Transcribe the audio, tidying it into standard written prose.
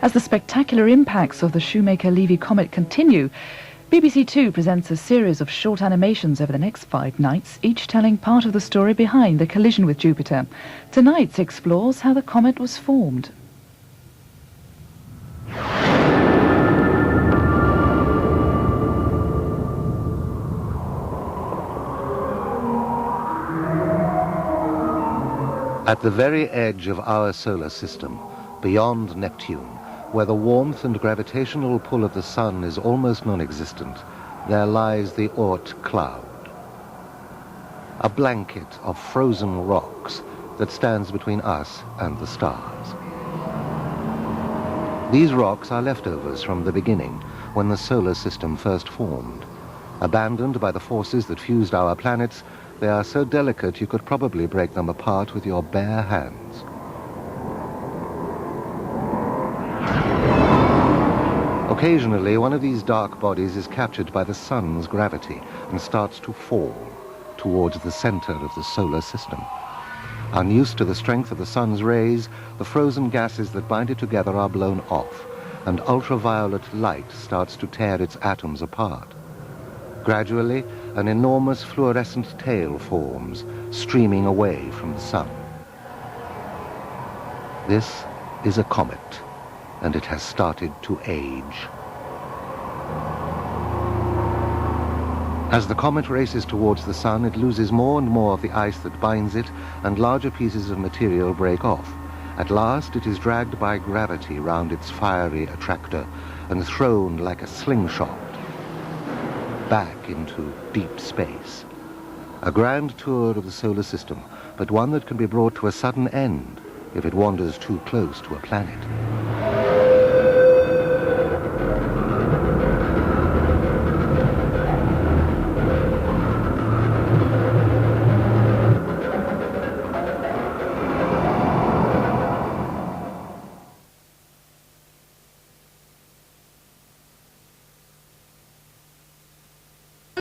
As the spectacular impacts of the Shoemaker-Levy comet continue, BBC2 presents a series of short animations over the next 5 nights, each telling part of the story behind the collision with Jupiter. Tonight's explores how the comet was formed. At the very edge of our solar system, beyond Neptune, where the warmth and gravitational pull of the sun is almost non-existent, there lies the Oort cloud, a blanket of frozen rocks that stands between us and the stars. These rocks are leftovers from the beginning, when the solar system first formed. Abandoned by the forces that fused our planets, they are so delicate you could probably break them apart with your bare hands. Occasionally, one of these dark bodies is captured by the sun's gravity and starts to fall towards the center of the solar system. Unused to the strength of the sun's rays, the frozen gases that bind it together are blown off, and ultraviolet light starts to tear its atoms apart. Gradually, an enormous fluorescent tail forms, streaming away from the sun. This is a comet, and it has started to age. As the comet races towards the sun, it loses more and more of the ice that binds it, and larger pieces of material break off. At last, it is dragged by gravity round its fiery attractor and thrown like a slingshot back into deep space. A grand tour of the solar system, but one that can be brought to a sudden end if it wanders too close to a planet.